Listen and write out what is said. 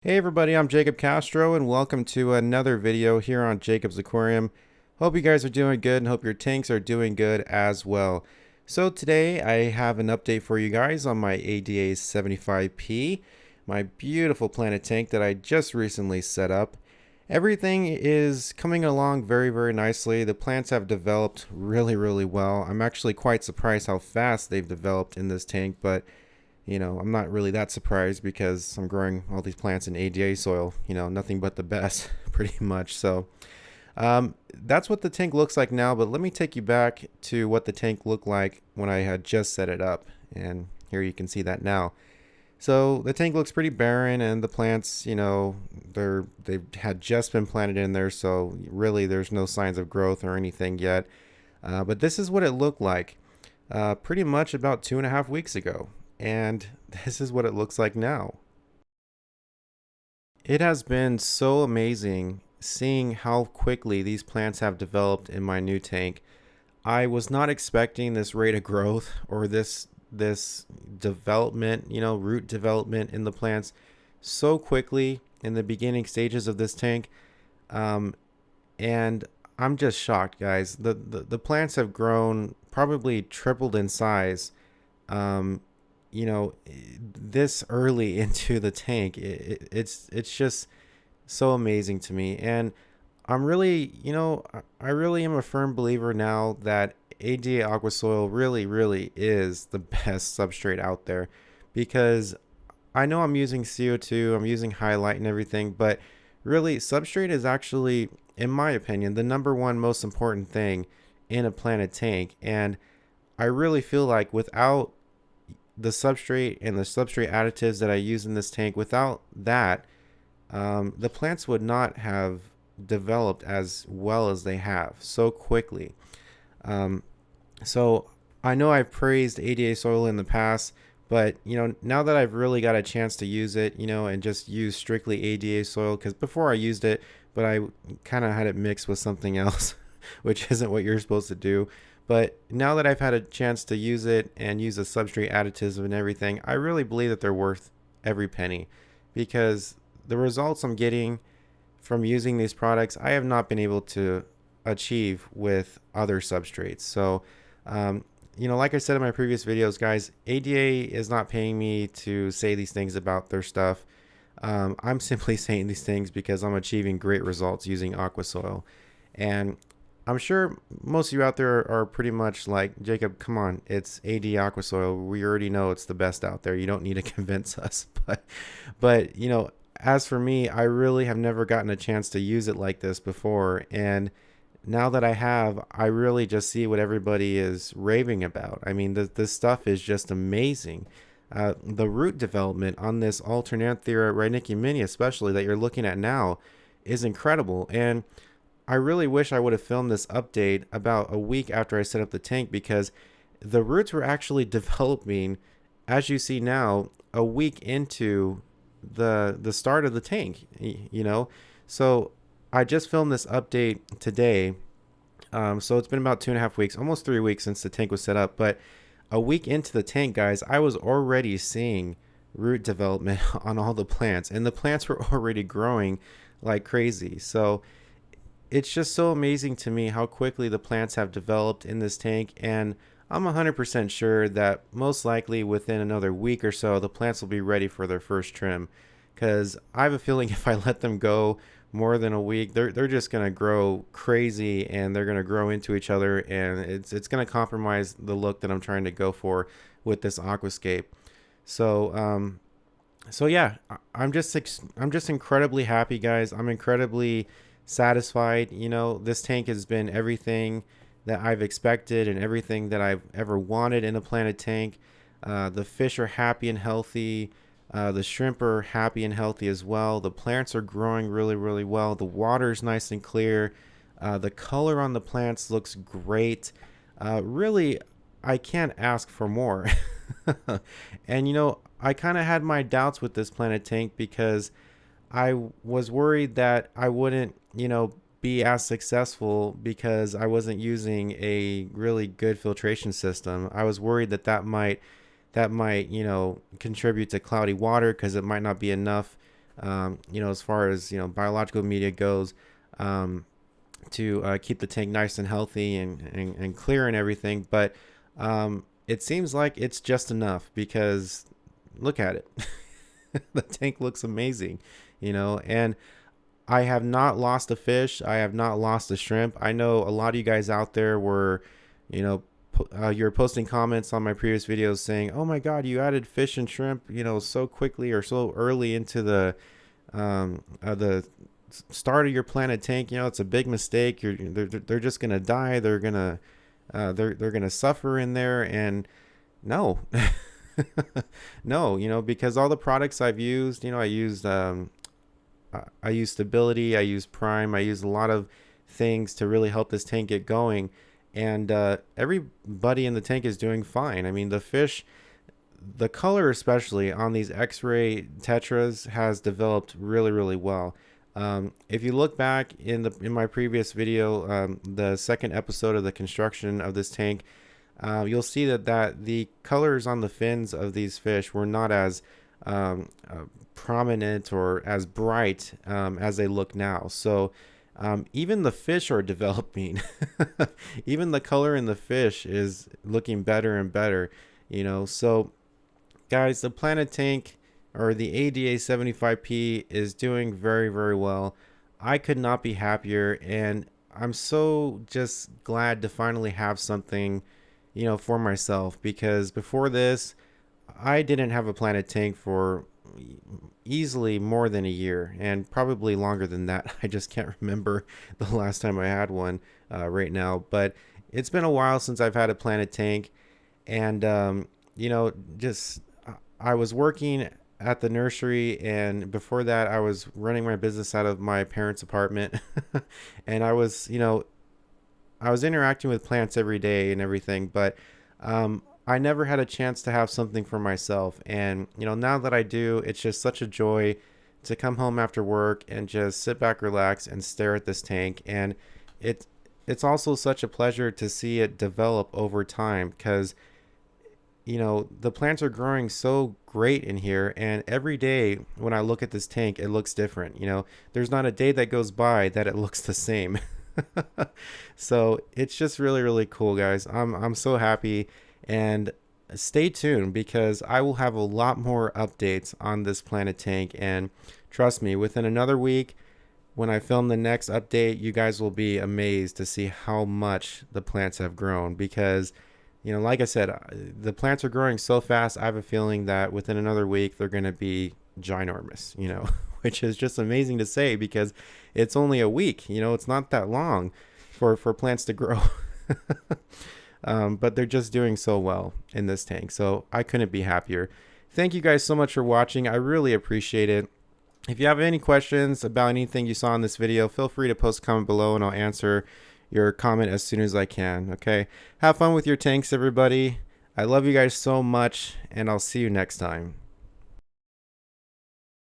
Hey everybody, I'm Jacob Castro and welcome to another video here on Jacob's Aquarium. Hope you guys are doing good and hope your tanks are doing good as well. So today I have an update for you guys on my ADA 75P, my beautiful planet tank that I just recently set up. Everything is coming along very nicely. The plants have developed really well. I'm actually quite surprised how fast they've developed in this tank, but I'm not really that surprised because I'm growing all these plants in ADA soil, nothing but the best pretty much. So that's what the tank looks like now, but let me take you back to what the tank looked like when I had just set it up. And here you can see that now. So the tank looks pretty barren and the plants, they had just been planted in there. So really there's no signs of growth or anything yet. But this is what it looked like pretty much about 2.5 weeks ago. And this is what it looks like now. It has been so amazing seeing how quickly these plants have developed in my new tank. I was not expecting this rate of growth or this development, root development in the plants so quickly in the beginning stages of this tank. And I'm just shocked, guys. The plants have grown, probably tripled in size. Um, this early into the tank, it's just so amazing to me. And I'm really, I really am a firm believer now that ADA aqua soil really is the best substrate out there, because I know I'm using CO2, I'm using highlight and everything, but really substrate is actually, in my opinion, the number one most important thing in a planted tank. And I really feel like without the substrate and the substrate additives that I use in this tank, without that, the plants would not have developed as well as they have so quickly. So I know I've praised ADA soil in the past, but now that I've really got a chance to use it, and just use strictly ADA soil, because before I used it, but I kind of had it mixed with something else, which isn't what you're supposed to do. But now that I've had a chance to use it and use the substrate additives and everything, I really believe that they're worth every penny, because the results I'm getting from using these products, I have not been able to achieve with other substrates. So, like I said in my previous videos, guys, ADA is not paying me to say these things about their stuff. I'm simply saying these things because I'm achieving great results using aqua soil. And I'm sure most of you out there are pretty much like, Jacob, come on, it's AD aqua soil. We already know it's the best out there. You don't need to convince us. But as for me, I really have never gotten a chance to use it like this before. And now that I have, I really just see what everybody is raving about. I mean, this stuff is just amazing. The root development on this Alternanthera rhynicki mini, especially that you're looking at now, is incredible. And I really wish I would have filmed this update about a week after I set up the tank, because the roots were actually developing, as you see now, a week into the start of the tank, So I just filmed this update today. So it's been about 2.5 weeks, almost 3 weeks since the tank was set up. But a week into the tank, guys, I was already seeing root development on all the plants, and the plants were already growing like crazy. So it's just so amazing to me how quickly the plants have developed in this tank, and I'm 100% sure that most likely within another week or so the plants will be ready for their first trim, because I have a feeling if I let them go more than a week, they're just going to grow crazy, and they're going to grow into each other, and it's going to compromise the look that I'm trying to go for with this aquascape. So yeah, I'm just incredibly happy, guys. I'm incredibly satisfied. This tank has been everything that I've expected and everything that I've ever wanted in a planted tank. The fish are happy and healthy. The shrimp are happy and healthy as well. The plants are growing really well. The water is nice and clear. The color on the plants looks great. Really, I can't ask for more. And I kind of had my doubts with this planted tank, because I was worried that I wouldn't, be as successful because I wasn't using a really good filtration system. I was worried that might contribute to cloudy water, because it might not be enough as far as, biological media goes, to keep the tank nice and healthy and clear and everything. But it seems like it's just enough, because look at it. The tank looks amazing, and I have not lost a fish. I have not lost a shrimp. I know a lot of you guys out there were, you're posting comments on my previous videos saying, "Oh my God, you added fish and shrimp, so quickly or so early into the start of your planted tank. It's a big mistake. They're just gonna die. They're gonna suffer in there." And no, no, because all the products I've used, I use Stability, I use Prime, I use a lot of things to really help this tank get going, and everybody in the tank is doing fine. I mean, the fish, the color especially on these X-ray tetras has developed really, really well. If you look back in my previous video, the second episode of the construction of this tank, you'll see that the colors on the fins of these fish were not as prominent or as bright as they look now. So even the fish are developing. Even the color in the fish is looking better and better, So guys, the planted tank, or the ADA 75P, is doing very, very well. I could not be happier, and I'm so just glad to finally have something, for myself, because before this, I didn't have a planted tank for easily more than a year, and probably longer than that. I just can't remember the last time I had one right now, but it's been a while since I've had a planted tank. And just I was working at the nursery, and before that I was running my business out of my parents' apartment. And I was interacting with plants every day and everything, but I never had a chance to have something for myself. And now that I do, it's just such a joy to come home after work and just sit back, relax, and stare at this tank. And it's also such a pleasure to see it develop over time, because the plants are growing so great in here, and every day when I look at this tank, it looks different. There's not a day that goes by that it looks the same. So it's just really, really cool, guys. I'm so happy, and stay tuned, because I will have a lot more updates on this planted tank. And trust me, within another week, when I film the next update, you guys will be amazed to see how much the plants have grown, because like I said, the plants are growing so fast. I have a feeling that within another week, they're going to be ginormous, which is just amazing to say, because it's only a week, it's not that long for plants to grow. But they're just doing so well in this tank. So I couldn't be happier. Thank you guys so much for watching. I really appreciate it. If you have any questions about anything you saw in this video, feel free to post a comment below, and I'll answer your comment as soon as I can. Okay, have fun with your tanks, everybody. I love you guys so much, and I'll see you next time.